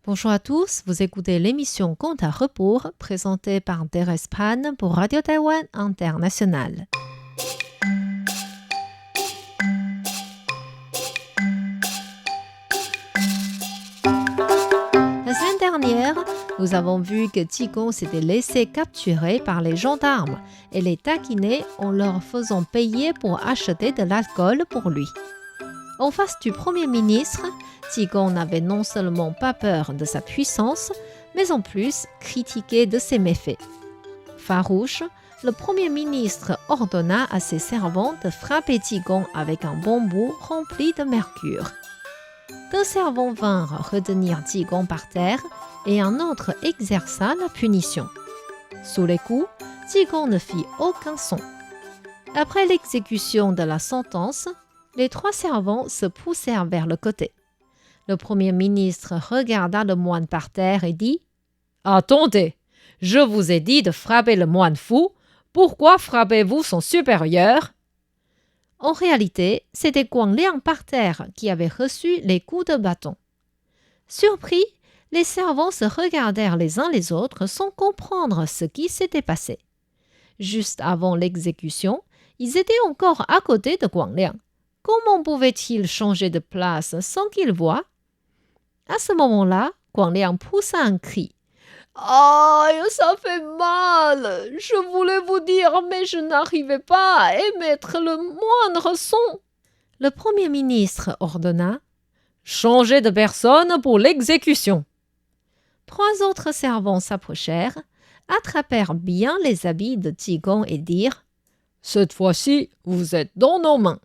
Bonjour à tous, vous écoutez l'émission Compte à rebours présentée par Thérèse Pan pour Radio Taïwan International. La semaine dernière, nous avons vu que Qigong s'était laissé capturer par les gendarmes et les taquiner en leur faisant payer pour acheter de l'alcool pour lui. En face du Premier ministre, Qigong n'avait non seulement pas peur de sa puissance, mais en plus critiqué de ses méfaits. Farouche, le Premier ministre ordonna à ses servants de frapper Qigong avec un bambou rempli de mercure. 2 servants vinrent retenir Qigong par terre et un autre exerça la punition. Sous les coups, Qigong ne fit aucun son. Après l'exécution de la sentence, les 3 servants se poussèrent vers le côté. Le Premier ministre regarda le moine par terre et dit « Attendez, je vous ai dit de frapper le moine fou, pourquoi frappez-vous son supérieur ?» En réalité, c'était Guang Liang par terre qui avait reçu les coups de bâton. Surpris, les servants se regardèrent les uns les autres sans comprendre ce qui s'était passé. Juste avant l'exécution, ils étaient encore à côté de Guang Liang. Comment pouvait-il changer de place sans qu'il voie? À ce moment-là, Guang Liang poussa un cri. « Aïe, ça fait mal! Je voulais vous dire, mais je n'arrivais pas à émettre le moindre son. » Le Premier ministre ordonna « Changez de personne pour l'exécution. » 3 autres servants s'approchèrent, attrapèrent bien les habits de Qigong et dirent « Cette fois-ci, vous êtes dans nos mains. »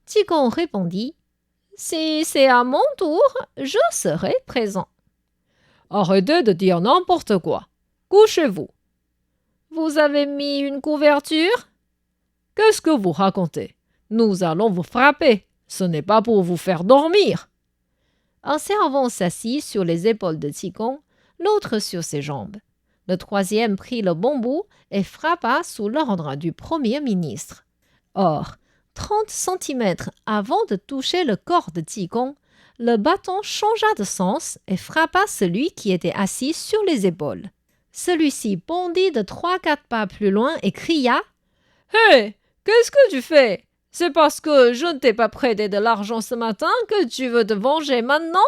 Qigong répondit « Si c'est à mon tour, je serai présent. » Arrêtez de dire n'importe quoi. Couchez-vous. Vous avez mis une couverture? Qu'est-ce que vous racontez? Nous allons vous frapper. Ce n'est pas pour vous faire dormir. Un servant s'assit sur les épaules de Qigong, l'autre sur ses jambes. Le 3e prit le bambou et frappa sous l'ordre du Premier ministre. Or, 30 centimètres avant de toucher le corps de Qigong, le bâton changea de sens et frappa celui qui était assis sur les épaules. Celui-ci bondit de 3-4 pas plus loin et cria « Hé, qu'est-ce que tu fais? C'est parce que je ne t'ai pas prêté de l'argent ce matin que tu veux te venger maintenant ?»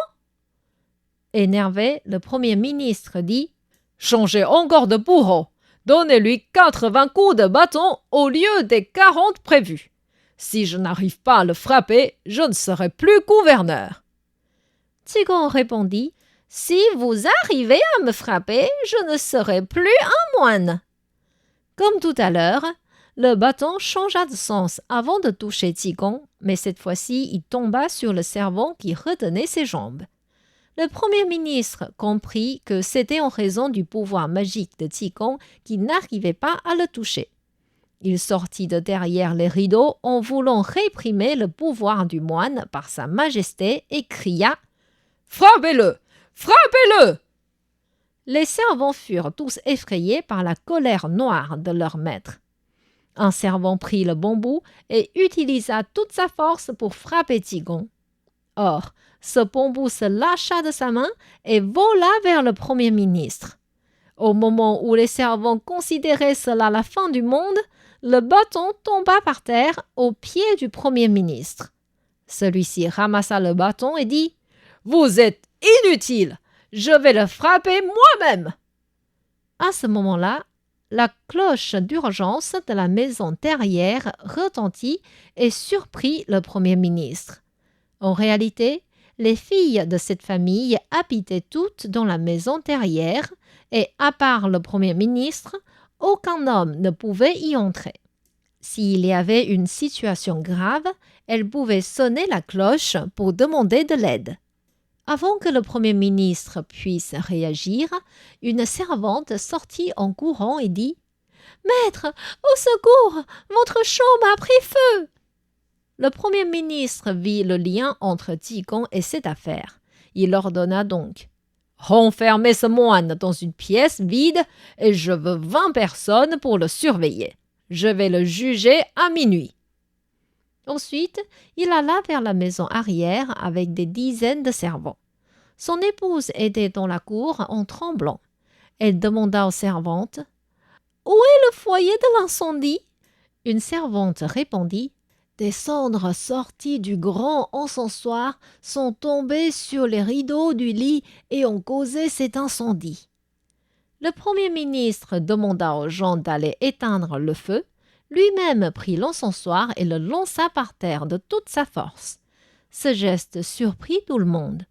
Énervé, le Premier ministre dit « Changez encore de bourreau. Donnez-lui 80 coups de bâton au lieu des 40 prévus. Si je n'arrive pas à le frapper, je ne serai plus gouverneur. » Qigong répondit « Si vous arrivez à me frapper, je ne serai plus un moine. » Comme tout à l'heure, le bâton changea de sens avant de toucher Qigong, mais cette fois-ci, il tomba sur le servant qui retenait ses jambes. Le Premier ministre comprit que c'était en raison du pouvoir magique de Qigong qu'il n'arrivait pas à le toucher. Il sortit de derrière les rideaux en voulant réprimer le pouvoir du moine par sa majesté et cria « Frappez-le! Frappez-le !» Les servants furent tous effrayés par la colère noire de leur maître. Un servant prit le bambou et utilisa toute sa force pour frapper Qigong. Or, ce bambou se lâcha de sa main et vola vers le Premier ministre. Au moment où les servants considéraient cela la fin du monde, le bâton tomba par terre aux pieds du Premier ministre. Celui-ci ramassa le bâton et dit « Vous êtes inutile, je vais le frapper moi-même !» À ce moment-là, la cloche d'urgence de la maison terrière retentit et surprit le Premier ministre. En réalité, les filles de cette famille habitaient toutes dans la maison terrière et, à part le Premier ministre, aucun homme ne pouvait y entrer. S'il y avait une situation grave, elles pouvaient sonner la cloche pour demander de l'aide. Avant que le Premier ministre puisse réagir, une servante sortit en courant et dit « Maître, au secours, votre chambre a pris feu !» Le Premier ministre vit le lien entre Qigong et cette affaire. Il ordonna donc « Renfermez ce moine dans une pièce vide et je veux 20 personnes pour le surveiller. Je vais le juger à minuit. » Ensuite, il alla vers la maison arrière avec des dizaines de servants. Son épouse était dans la cour en tremblant. Elle demanda aux servantes « Où est le foyer de l'incendie ?» Une servante répondit « Des cendres sorties du grand encensoir sont tombées sur les rideaux du lit et ont causé cet incendie. » Le premier ministre demanda aux gens d'aller éteindre le feu. Lui-même prit l'encensoir et le lança par terre de toute sa force. Ce geste surprit tout le monde.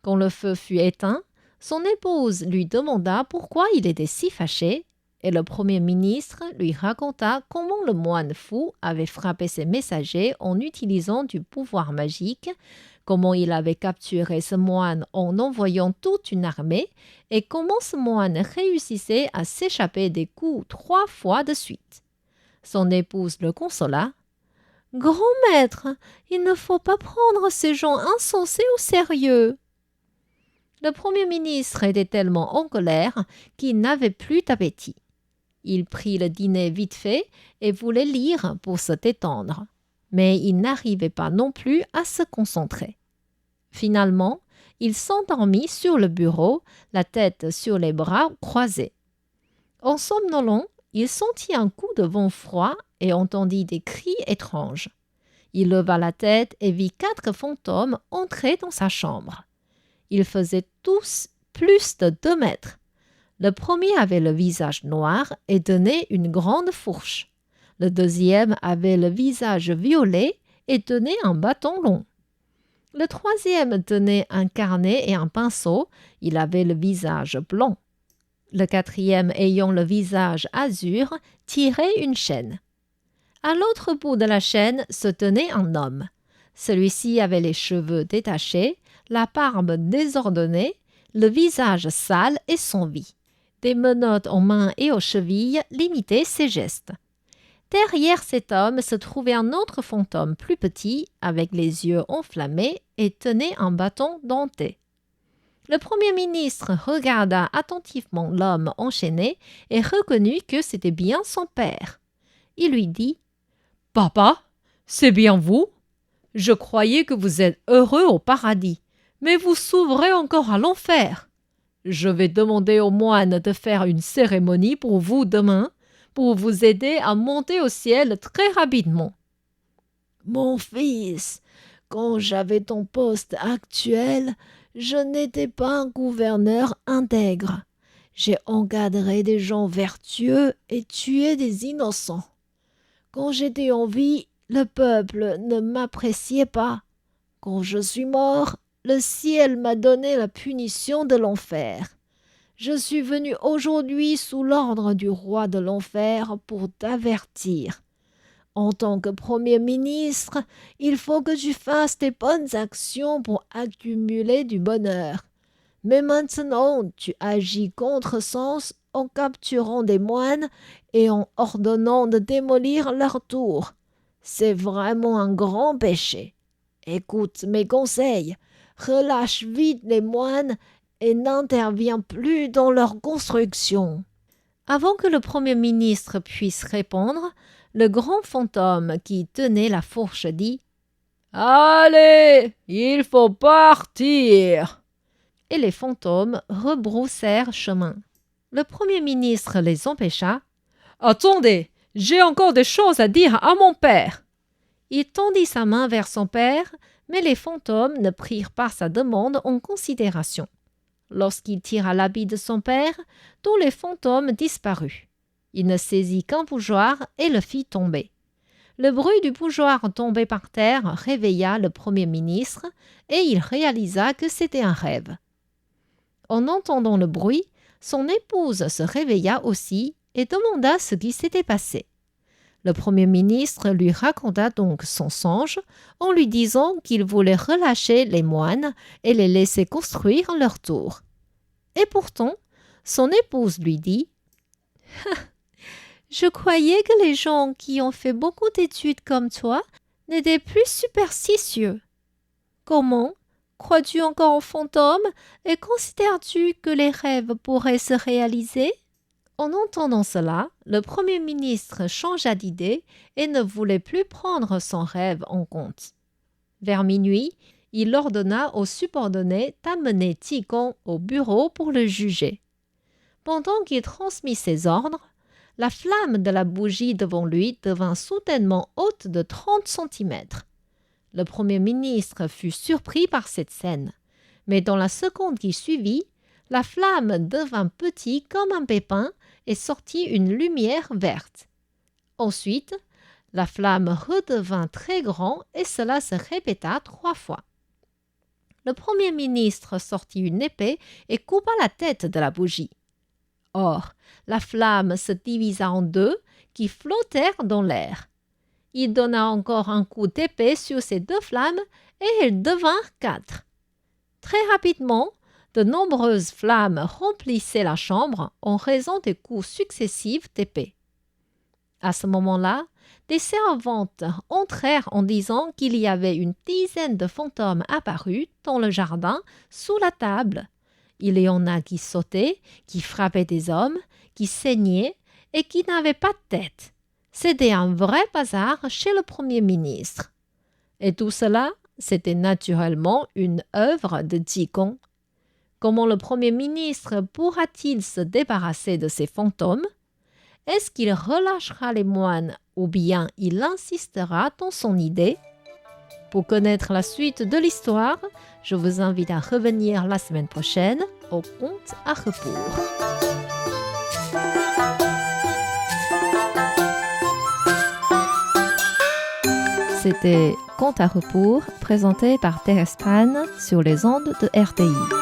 Quand le feu fut éteint, son épouse lui demanda pourquoi il était si fâché, et le premier ministre lui raconta comment le moine fou avait frappé ses messagers en utilisant du pouvoir magique, comment il avait capturé ce moine en envoyant toute une armée, et comment ce moine réussissait à s'échapper des coups 3 fois de suite. Son épouse le consola. « Grand maître, il ne faut pas prendre ces gens insensés au sérieux. » Le premier ministre était tellement en colère qu'il n'avait plus d'appétit. Il prit le dîner vite fait et voulait lire pour se détendre, mais il n'arrivait pas non plus à se concentrer. Finalement, il s'endormit sur le bureau, la tête sur les bras croisés. En somnolant, il sentit un coup de vent froid et entendit des cris étranges. Il leva la tête et vit 4 fantômes entrer dans sa chambre. Ils faisaient tous plus de 2 mètres. Le premier avait le visage noir et tenait une grande fourche. Le deuxième avait le visage violet et tenait un bâton long. Le troisième tenait un carnet et un pinceau. Il avait le visage blanc. Le quatrième, ayant le visage azur, tirait une chaîne. À l'autre bout de la chaîne se tenait un homme. Celui-ci avait les cheveux détachés, la barbe désordonnée, le visage sale et sans vie. Des menottes aux mains et aux chevilles limitaient ses gestes. Derrière cet homme se trouvait un autre fantôme plus petit, avec les yeux enflammés et tenait un bâton denté. Le premier ministre regarda attentivement l'homme enchaîné et reconnut que c'était bien son père. Il lui dit « Papa, c'est bien vous? Je croyais que vous êtes heureux au paradis, mais vous s'ouvrez encore à l'enfer. Je vais demander aux moines de faire une cérémonie pour vous demain, pour vous aider à monter au ciel très rapidement. » « Mon fils, quand j'avais ton poste actuel, je n'étais pas un gouverneur intègre. J'ai encadré des gens vertueux et tué des innocents. Quand j'étais en vie, le peuple ne m'appréciait pas. Quand je suis mort, le ciel m'a donné la punition de l'enfer. Je suis venu aujourd'hui sous l'ordre du roi de l'enfer pour t'avertir. En tant que premier ministre, il faut que tu fasses tes bonnes actions pour accumuler du bonheur. Mais maintenant, tu agis contre-sens en capturant des moines et en ordonnant de démolir leur tour. C'est vraiment un grand péché. Écoute mes conseils, relâche vite les moines et n'interviens plus dans leur construction. » Avant que le premier ministre puisse répondre, le grand fantôme qui tenait la fourche dit « Allez, il faut partir !» Et les fantômes rebroussèrent chemin. Le premier ministre les empêcha. « Attendez, j'ai encore des choses à dire à mon père !» Il tendit sa main vers son père, mais les fantômes ne prirent pas sa demande en considération. Lorsqu'il tira l'habit de son père, tous les fantômes disparurent. Il ne saisit qu'un bougeoir et le fit tomber. Le bruit du bougeoir tombé par terre réveilla le premier ministre et il réalisa que c'était un rêve. En entendant le bruit, son épouse se réveilla aussi et demanda ce qui s'était passé. Le premier ministre lui raconta donc son songe en lui disant qu'il voulait relâcher les moines et les laisser construire leur tour. Et pourtant, son épouse lui dit « Je croyais que les gens qui ont fait beaucoup d'études comme toi n'étaient plus superstitieux. Comment? Crois-tu encore aux fantômes et considères-tu que les rêves pourraient se réaliser ?» En entendant cela, le premier ministre changea d'idée et ne voulait plus prendre son rêve en compte. Vers minuit, il ordonna aux subordonnés d'amener Qigong au bureau pour le juger. Pendant qu'il transmit ses ordres, la flamme de la bougie devant lui devint soudainement haute de 30 centimètres. Le Premier ministre fut surpris par cette scène, mais dans la seconde qui suivit, la flamme devint petite comme un pépin et sortit une lumière verte. Ensuite, la flamme redevint très grande et cela se répéta 3 fois. Le Premier ministre sortit une épée et coupa la tête de la bougie. Or, la flamme se divisa en 2 qui flottèrent dans l'air. Il donna encore un coup d'épée sur ces 2 flammes et elles devinrent 4. Très rapidement, de nombreuses flammes remplissaient la chambre en raison des coups successifs d'épée. À ce moment-là, des servantes entrèrent en disant qu'il y avait une dizaine de fantômes apparus dans le jardin sous la table. Il y en a qui sautaient, qui frappaient des hommes, qui saignaient et qui n'avaient pas de tête. C'était un vrai bazar chez le Premier ministre. Et tout cela, c'était naturellement une œuvre de Qigong. Comment le Premier ministre pourra-t-il se débarrasser de ces fantômes? Est-ce qu'il relâchera les moines ou bien il insistera dans son idée? Pour connaître la suite de l'histoire, je vous invite à revenir la semaine prochaine au Conte à rebours. C'était Conte à rebours présenté par Thérèse Pan sur les ondes de RTI.